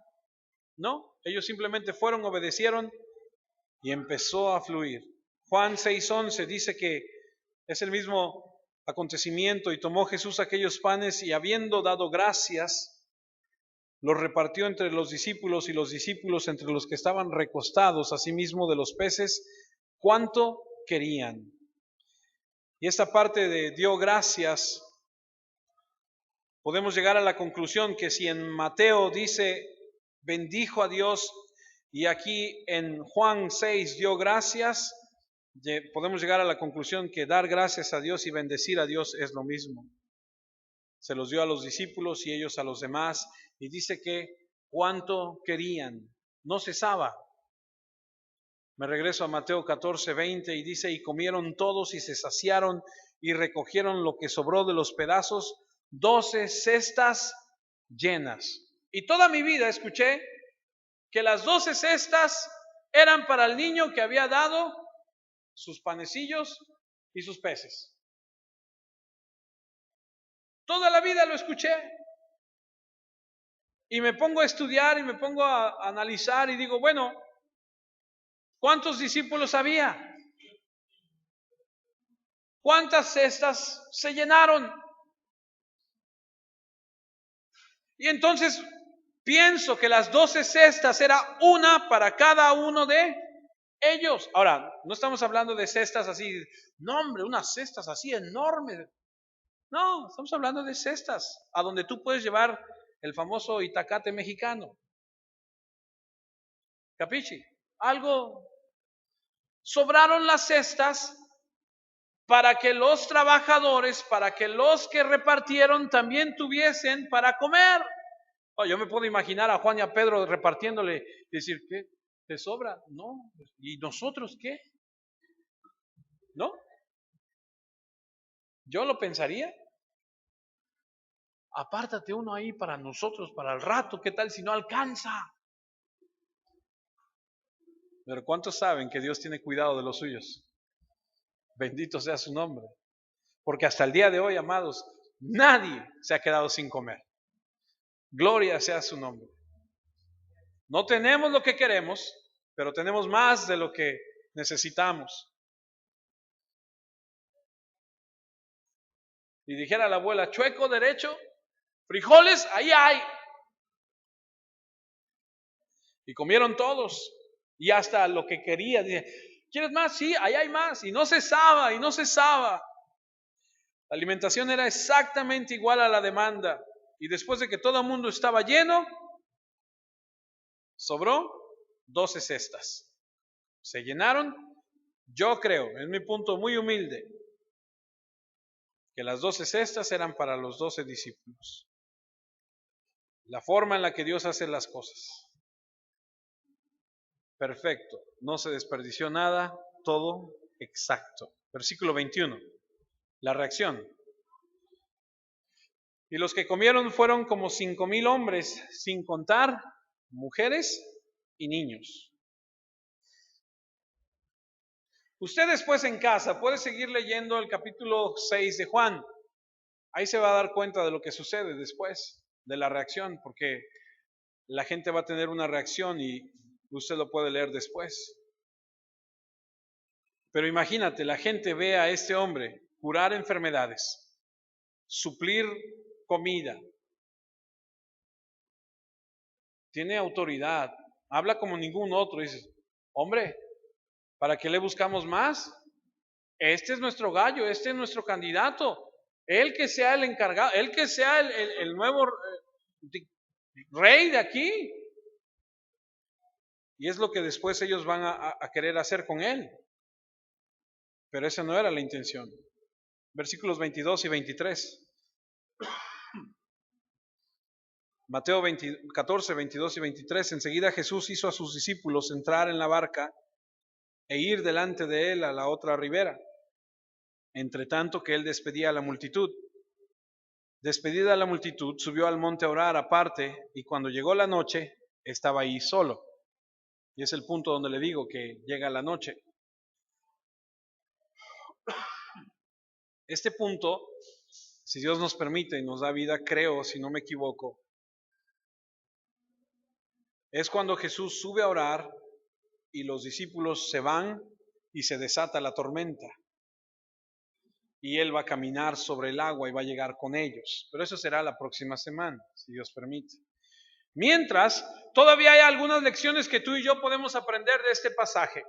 No, ellos simplemente fueron, obedecieron y empezó a fluir. Juan 6:11 dice que es el mismo acontecimiento y tomó Jesús aquellos panes y habiendo dado gracias, los repartió entre los discípulos y los discípulos entre los que estaban recostados, asimismo de los peces, cuánto querían. Y esta parte de dio gracias, podemos llegar a la conclusión que si en Mateo dice bendijo a Dios y aquí en Juan 6 dio gracias, podemos llegar a la conclusión que dar gracias a Dios y bendecir a Dios es lo mismo. Se los dio a los discípulos y ellos a los demás y dice que cuánto querían, no cesaba. Me regreso a Mateo 14:20 y dice, y comieron todos y se saciaron y recogieron lo que sobró de los pedazos, 12 cestas llenas. Y toda mi vida escuché que las 12 cestas eran para el niño que había dado sus panecillos y sus peces. Toda la vida lo escuché. Y me pongo a estudiar y me pongo a analizar y digo, bueno, ¿cuántos discípulos había? ¿Cuántas cestas se llenaron? Y entonces pienso que las 12 cestas era una para cada uno de ellos. Ahora, no estamos hablando de cestas así, no hombre, unas cestas así enormes. No, estamos hablando de cestas, a donde tú puedes llevar el famoso itacate mexicano. ¿Capichi? Algo. Sobraron las cestas para que los trabajadores, para que los que repartieron también tuviesen para comer. Oh, yo me puedo imaginar a Juan y a Pedro repartiéndole y decir, ¿qué? ¿Te sobra? No. ¿Y nosotros qué? ¿No? Yo lo pensaría. Apártate uno ahí para nosotros, para el rato, ¿qué tal si no alcanza? Pero ¿cuántos saben que Dios tiene cuidado de los suyos? Bendito sea su nombre. Porque hasta el día de hoy, amados, nadie se ha quedado sin comer. Gloria sea su nombre. No tenemos lo que queremos, pero tenemos más de lo que necesitamos. Y dijera la abuela, chueco, derecho, frijoles, ahí hay. Y comieron todos. Y hasta lo que quería. Dije, ¿quieres más? Sí, ahí hay más. Y no cesaba, y no cesaba. La alimentación era exactamente igual a la demanda. Y después de que todo el mundo estaba lleno, sobró 12 cestas. Se llenaron. Yo creo, es mi punto muy humilde, que las 12 cestas eran para los 12 discípulos. La forma en la que Dios hace las cosas. Perfecto, no se desperdició nada, todo exacto. Versículo 21, la reacción. Y los que comieron fueron como 5,000 hombres, sin contar mujeres y niños. Usted después en casa puede seguir leyendo el capítulo 6 de Juan. Ahí se va a dar cuenta de lo que sucede después, de la reacción, porque la gente va a tener una reacción y usted lo puede leer después. Pero imagínate, la gente ve a este hombre curar enfermedades, suplir comida, tiene autoridad, habla como ningún otro. Dices, hombre, ¿para qué le buscamos más? Este es nuestro gallo, este es nuestro candidato. Él que sea el encargado, él que sea el nuevo rey de aquí. Y es lo que después ellos van a querer hacer con él. Pero esa no era la intención. Versículos 22 y 23. Mateo 14, 22 y 23. Enseguida Jesús hizo a sus discípulos entrar en la barca e ir delante de él a la otra ribera, entre tanto que él despedía a la multitud. Despedida la multitud, subió al monte a orar aparte, y cuando llegó la noche, estaba ahí solo. Y es el punto donde le digo que llega la noche. Este punto, si Dios nos permite y nos da vida, creo, si no me equivoco, es cuando Jesús sube a orar y los discípulos se van y se desata la tormenta. Y Él va a caminar sobre el agua y va a llegar con ellos. Pero eso será la próxima semana, si Dios permite. Mientras, todavía hay algunas lecciones que tú y yo podemos aprender de este pasaje.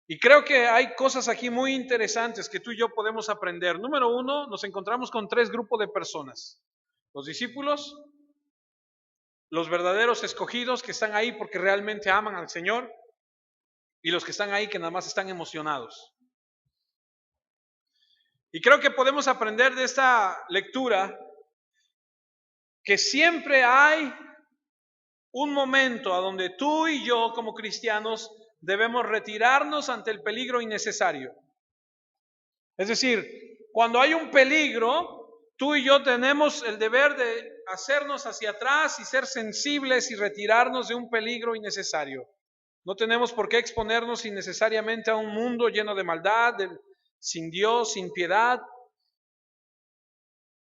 Y creo que hay cosas aquí muy interesantes que tú y yo podemos aprender. Número 1, nos encontramos con 3 grupos de personas. Los discípulos, los verdaderos escogidos que están ahí porque realmente aman al Señor, y los que están ahí que nada más están emocionados. Y creo que podemos aprender de esta lectura que siempre hay un momento a donde tú y yo como cristianos debemos retirarnos ante el peligro innecesario. Es decir, cuando hay un peligro, tú y yo tenemos el deber de hacernos hacia atrás y ser sensibles y retirarnos de un peligro innecesario. No tenemos por qué exponernos innecesariamente a un mundo lleno de maldad, sin Dios, sin piedad.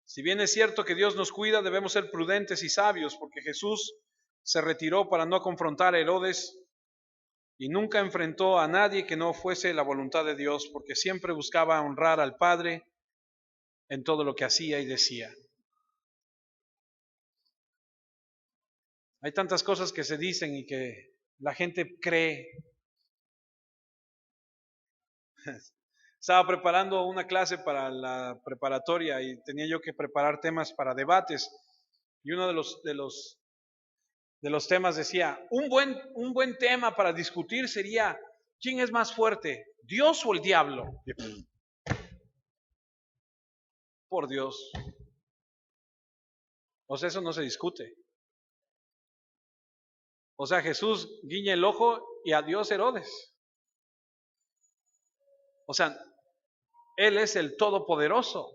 Si bien es cierto que Dios nos cuida, debemos ser prudentes y sabios, porque Jesús se retiró para no confrontar a Herodes y nunca enfrentó a nadie que no fuese la voluntad de Dios, porque siempre buscaba honrar al Padre en todo lo que hacía y decía. Hay tantas cosas que se dicen y que la gente cree. Estaba preparando una clase para la preparatoria y tenía yo que preparar temas para debates. Y uno de los de los temas decía, un buen tema para discutir sería, ¿quién es más fuerte, Dios o el diablo? Por Dios. O sea, eso no se discute. O sea, Jesús guiña el ojo y adiós Herodes. O sea, Él es el Todopoderoso.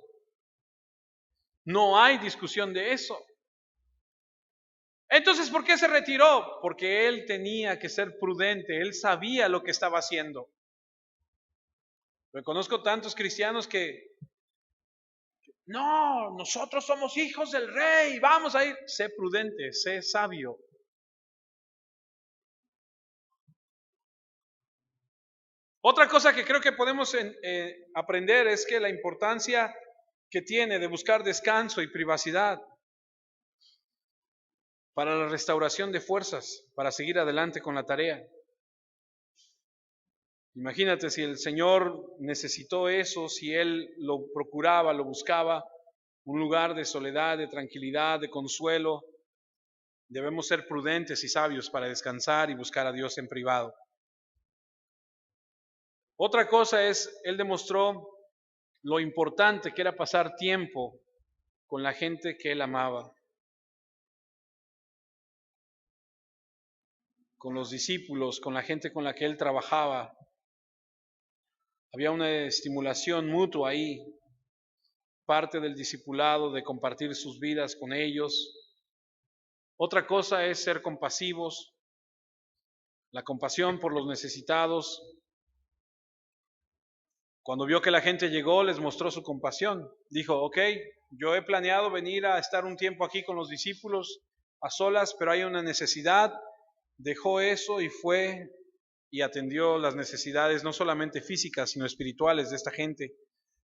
No hay discusión de eso. Entonces, ¿por qué se retiró? Porque Él tenía que ser prudente. Él sabía lo que estaba haciendo. Yo conozco tantos cristianos que, no, nosotros somos hijos del rey, vamos a ir. Sé prudente, sé sabio. Otra cosa que creo que podemos aprender es que la importancia que tiene de buscar descanso y privacidad para la restauración de fuerzas, para seguir adelante con la tarea. Imagínate si el Señor necesitó eso, si Él lo procuraba, lo buscaba, un lugar de soledad, de tranquilidad, de consuelo. Debemos ser prudentes y sabios para descansar y buscar a Dios en privado. Otra cosa es, Él demostró lo importante que era pasar tiempo con la gente que Él amaba, con los discípulos, con la gente con la que Él trabajaba. Había una estimulación mutua ahí, parte del discipulado, de compartir sus vidas con ellos. Otra cosa es ser compasivos, la compasión por los necesitados. Cuando vio que la gente llegó, les mostró su compasión. Dijo, ok, yo he planeado venir a estar un tiempo aquí con los discípulos a solas, pero hay una necesidad. Dejó eso y fue y atendió las necesidades no solamente físicas, sino espirituales de esta gente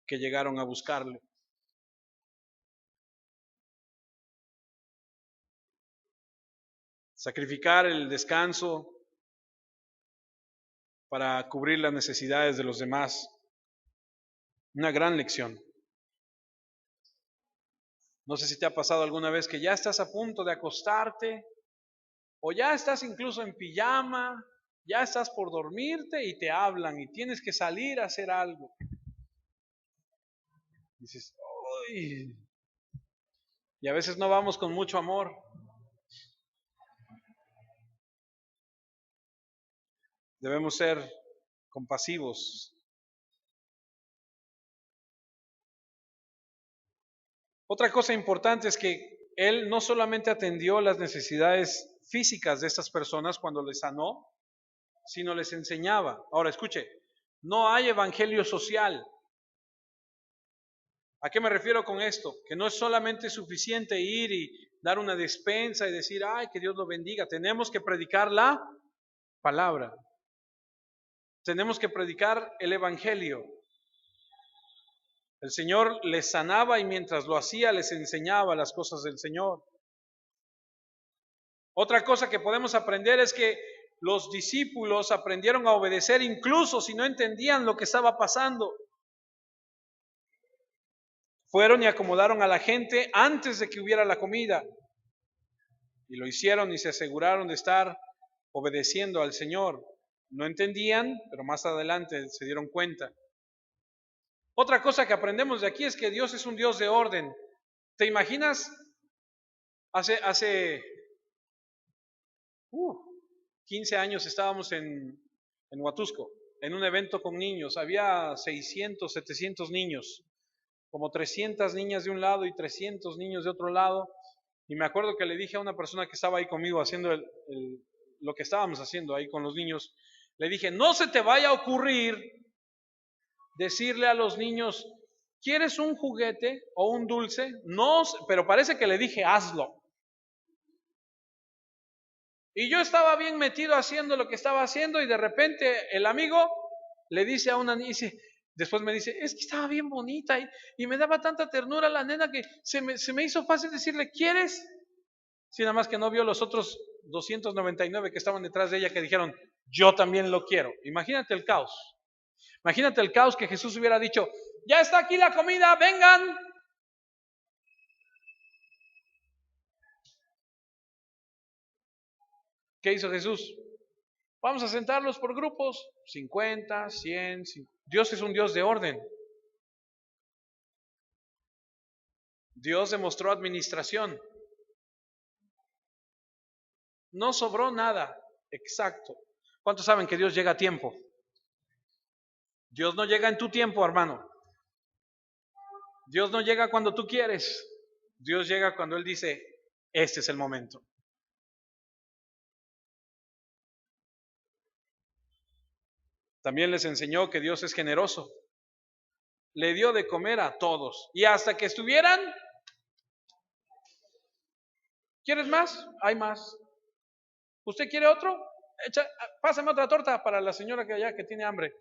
que llegaron a buscarle. Sacrificar el descanso para cubrir las necesidades de los demás. Una gran lección. No sé si te ha pasado alguna vez que ya estás a punto de acostarte o ya estás incluso en pijama, ya estás por dormirte y te hablan y tienes que salir a hacer algo. Dices, uy. Y a veces no vamos con mucho amor. Debemos ser compasivos. Otra cosa importante es que Él no solamente atendió las necesidades físicas de estas personas cuando les sanó, sino les enseñaba. Ahora escuche, no hay evangelio social. ¿A qué me refiero con esto? Que no es solamente suficiente ir y dar una despensa y decir, ay, que Dios lo bendiga. Tenemos que predicar la palabra. Tenemos que predicar el evangelio. El Señor les sanaba y mientras lo hacía les enseñaba las cosas del Señor. Otra cosa que podemos aprender es que los discípulos aprendieron a obedecer incluso si no entendían lo que estaba pasando. Fueron y acomodaron a la gente antes de que hubiera la comida. Y lo hicieron y se aseguraron de estar obedeciendo al Señor. No entendían, pero más adelante se dieron cuenta. Otra cosa que aprendemos de aquí es que Dios es un Dios de orden. ¿Te imaginas? Hace 15 años estábamos en Huatusco, en un evento con niños. Había 600, 700 niños, como 300 niñas de un lado y 300 niños de otro lado. Y me acuerdo que le dije a una persona que estaba ahí conmigo haciendo lo que estábamos haciendo ahí con los niños, le dije, no se te vaya a ocurrir decirle a los niños, ¿quieres un juguete o un dulce? No, pero parece que le dije, hazlo. Y yo estaba bien metido haciendo lo que estaba haciendo y de repente el amigo le dice a una niña, después me dice, es que estaba bien bonita y me daba tanta ternura la nena que se me hizo fácil decirle, ¿quieres? Sí, nada más que no vio los otros 299 que estaban detrás de ella que dijeron, yo también lo quiero. Imagínate el caos. Imagínate el caos que Jesús hubiera dicho, ya está aquí la comida, vengan. ¿Qué hizo Jesús? Vamos a sentarlos por grupos, 50, 100. Dios es un Dios de orden. Dios demostró administración. No sobró nada. Exacto. ¿Cuántos saben que Dios llega a tiempo? Dios no llega en tu tiempo, hermano. Dios no llega cuando tú quieres. Dios llega cuando Él dice, este es el momento. También les enseñó que Dios es generoso. Le dio de comer a todos. Y hasta que estuvieran, ¿quieres más? Hay más. ¿Usted quiere otro? Pásame otra torta para la señora que allá que tiene hambre.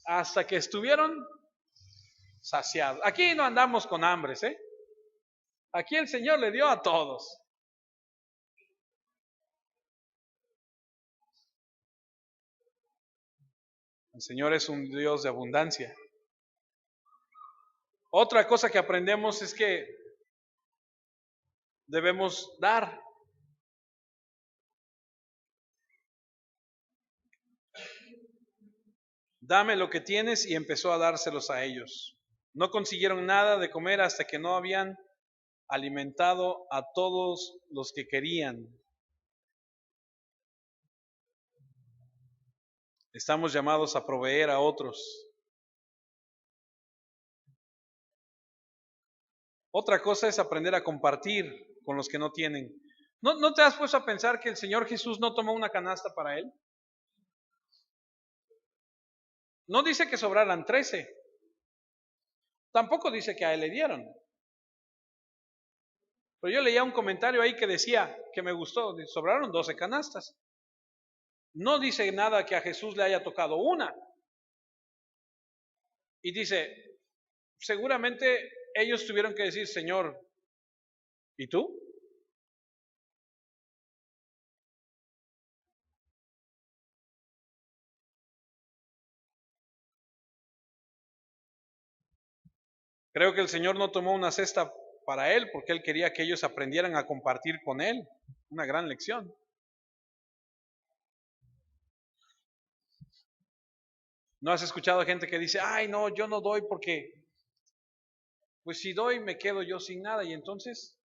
Hasta que estuvieron saciados. Aquí no andamos con hambres, ¿eh? Aquí el Señor le dio a todos. El Señor es un Dios de abundancia. Otra cosa que aprendemos es que debemos dar. Dame lo que tienes, y empezó a dárselos a ellos. No consiguieron nada de comer hasta que no habían alimentado a todos los que querían. Estamos llamados a proveer a otros. Otra cosa es aprender a compartir con los que no tienen. ¿No te has puesto a pensar que el Señor Jesús no tomó una canasta para Él? No dice que sobraran 13. Tampoco dice que a Él le dieron. Pero yo leía un comentario ahí que decía, que me gustó, sobraron 12 canastas. No dice nada que a Jesús le haya tocado una. Y dice, seguramente ellos tuvieron que decir, Señor, ¿y tú? Creo que el Señor no tomó una cesta para Él porque Él quería que ellos aprendieran a compartir con Él. Una gran lección. ¿No has escuchado gente que dice, ay no, yo no doy porque, pues si doy me quedo yo sin nada y entonces?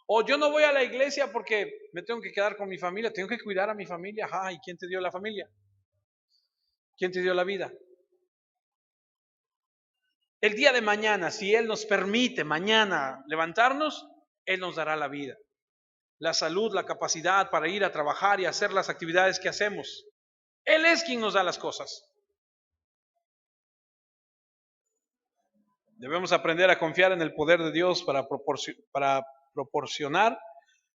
O yo no voy a la iglesia porque me tengo que quedar con mi familia, tengo que cuidar a mi familia. Ajá, ¿y quién te dio la familia? ¿Quién te dio la vida? El día de mañana, si Él nos permite mañana levantarnos, Él nos dará la vida, la salud, la capacidad para ir a trabajar y hacer las actividades que hacemos. Él es quien nos da las cosas. Debemos aprender a confiar en el poder de Dios para proporcionar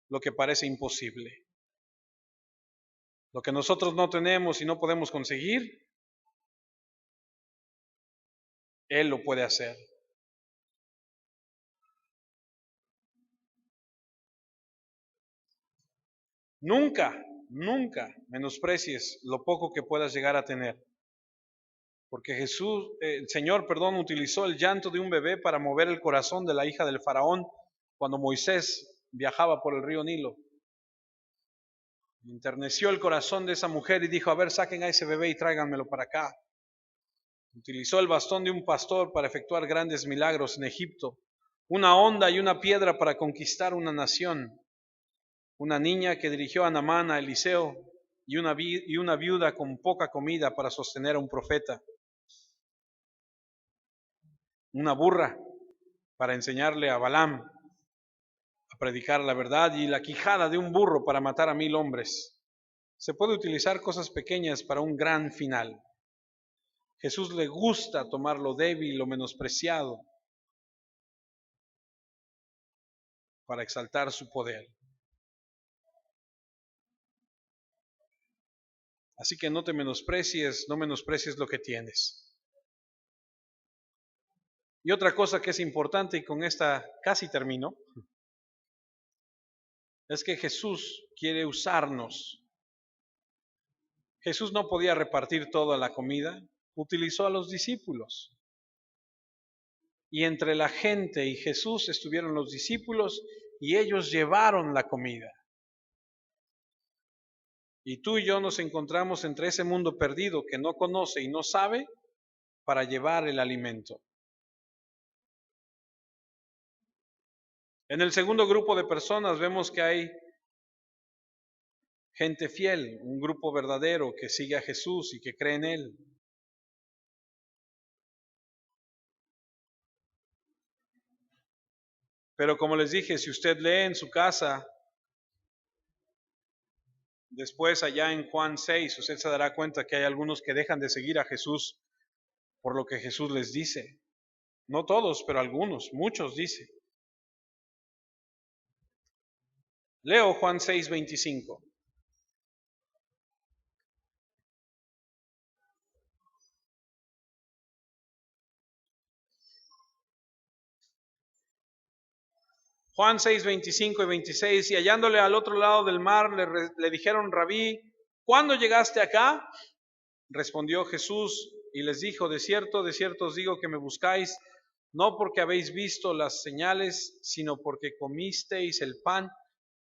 lo que parece imposible. Lo que nosotros no tenemos y no podemos conseguir, Él lo puede hacer. Nunca, nunca menosprecies lo poco que puedas llegar a tener. Porque el Señor, utilizó el llanto de un bebé para mover el corazón de la hija del faraón cuando Moisés viajaba por el río Nilo. Enterneció el corazón de esa mujer y dijo, a ver, saquen a ese bebé y tráiganmelo para acá. Utilizó el bastón de un pastor para efectuar grandes milagros en Egipto, una honda y una piedra para conquistar una nación, una niña que dirigió a Naamán a Eliseo y una viuda con poca comida para sostener a un profeta, una burra para enseñarle a Balaam a predicar la verdad y la quijada de un burro para matar a 1000 hombres. Se puede utilizar cosas pequeñas para un gran final. Jesús le gusta tomar lo débil, lo menospreciado, para exaltar su poder. Así que no menosprecies lo que tienes. Y otra cosa que es importante, y con esta casi termino, es que Jesús quiere usarnos. Jesús no podía repartir toda la comida, utilizó a los discípulos. Y entre la gente y Jesús estuvieron los discípulos y ellos llevaron la comida. Y tú y yo nos encontramos entre ese mundo perdido que no conoce y no sabe para llevar el alimento. En el segundo grupo de personas vemos que hay gente fiel, un grupo verdadero que sigue a Jesús y que cree en Él. Pero como les dije, si usted lee en su casa, después allá en Juan 6, usted se dará cuenta que hay algunos que dejan de seguir a Jesús por lo que Jesús les dice. No todos, pero algunos, muchos dice. Leo Juan 6:25. Juan 6:25 y 26, y hallándole al otro lado del mar, le dijeron, Rabí, ¿cuándo llegaste acá? Respondió Jesús y les dijo, de cierto os digo que me buscáis, no porque habéis visto las señales, sino porque comisteis el pan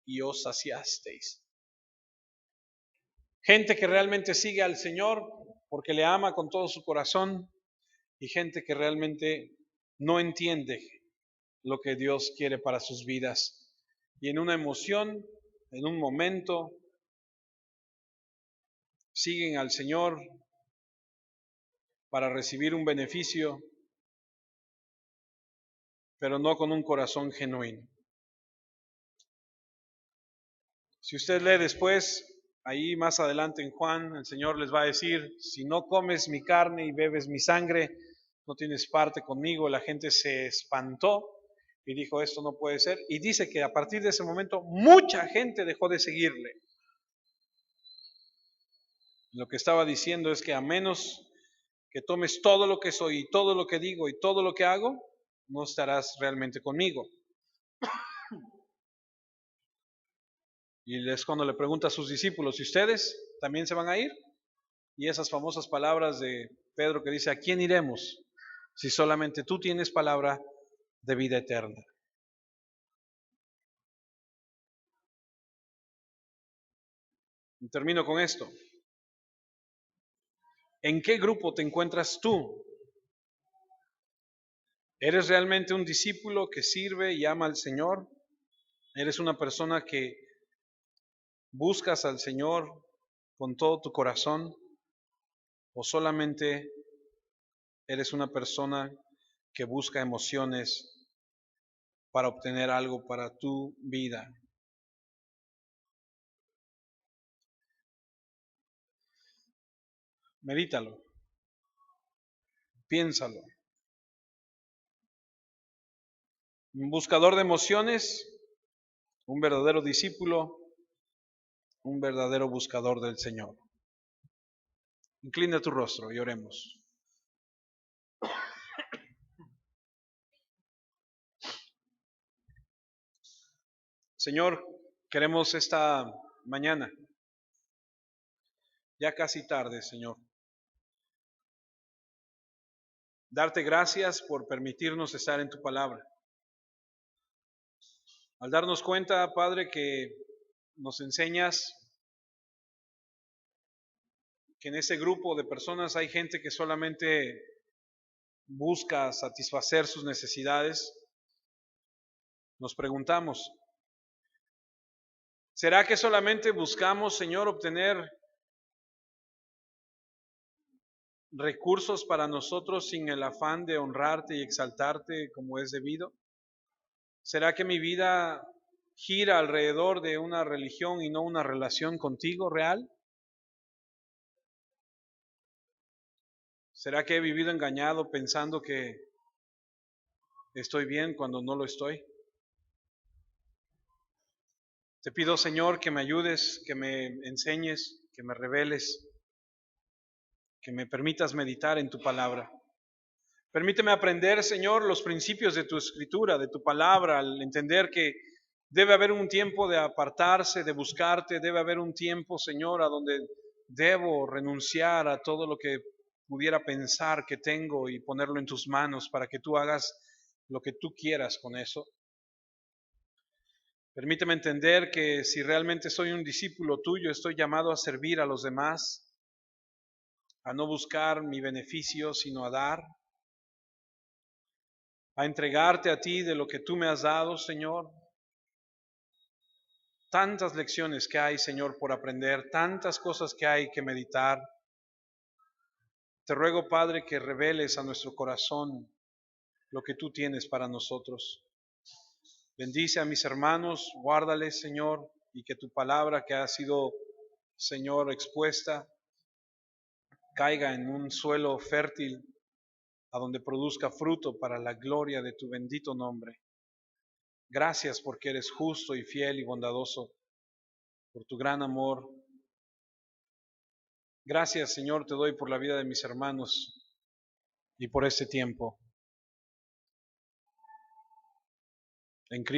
y os saciasteis. Gente que realmente sigue al Señor porque le ama con todo su corazón, y gente que realmente no entiende lo que Dios quiere para sus vidas. Y en una emoción, en un momento, siguen al Señor para recibir un beneficio, pero no con un corazón genuino. Si usted lee después, ahí más adelante en Juan, el Señor les va a decir, si no comes mi carne y bebes mi sangre, no tienes parte conmigo. La gente se espantó y dijo, esto no puede ser. Y dice que a partir de ese momento mucha gente dejó de seguirle. Lo que estaba diciendo es que a menos que tomes todo lo que soy y todo lo que digo y todo lo que hago, no estarás realmente conmigo. Y es cuando le pregunta a sus discípulos, ¿y ustedes también se van a ir? Y esas famosas palabras de Pedro que dice, ¿a quién iremos si solamente tú tienes palabra de vida eterna? Y termino con esto. ¿En qué grupo te encuentras tú? ¿Eres realmente un discípulo que sirve y ama al Señor? ¿Eres una persona que buscas al Señor con todo tu corazón? ¿O solamente eres una persona que busca emociones para obtener algo para tu vida? Medítalo, piénsalo. Un buscador de emociones, un verdadero discípulo, un verdadero buscador del Señor. Inclina tu rostro y oremos. Señor, queremos esta mañana, ya casi tarde, Señor, darte gracias por permitirnos estar en tu palabra. Al darnos cuenta, Padre, que nos enseñas que en ese grupo de personas hay gente que solamente busca satisfacer sus necesidades, nos preguntamos, ¿será que solamente buscamos, Señor, obtener recursos para nosotros sin el afán de honrarte y exaltarte como es debido? ¿Será que mi vida gira alrededor de una religión y no una relación contigo real? ¿Será que he vivido engañado pensando que estoy bien cuando no lo estoy? Te pido, Señor, que me ayudes, que me enseñes, que me reveles, que me permitas meditar en tu palabra. Permíteme aprender, Señor, los principios de tu escritura, de tu palabra, al entender que debe haber un tiempo de apartarse, de buscarte, debe haber un tiempo, Señor, a donde debo renunciar a todo lo que pudiera pensar que tengo y ponerlo en tus manos para que tú hagas lo que tú quieras con eso. Permíteme entender que si realmente soy un discípulo tuyo, estoy llamado a servir a los demás, a no buscar mi beneficio, sino a dar, a entregarte a ti de lo que tú me has dado, Señor. Tantas lecciones que hay, Señor, por aprender, tantas cosas que hay que meditar. Te ruego, Padre, que reveles a nuestro corazón lo que tú tienes para nosotros. Bendice a mis hermanos, guárdales, Señor, y que tu palabra que ha sido, Señor, expuesta, caiga en un suelo fértil, a donde produzca fruto para la gloria de tu bendito nombre. Gracias porque eres justo y fiel y bondadoso, por tu gran amor. Gracias, Señor, te doy por la vida de mis hermanos y por este tiempo. En Cristo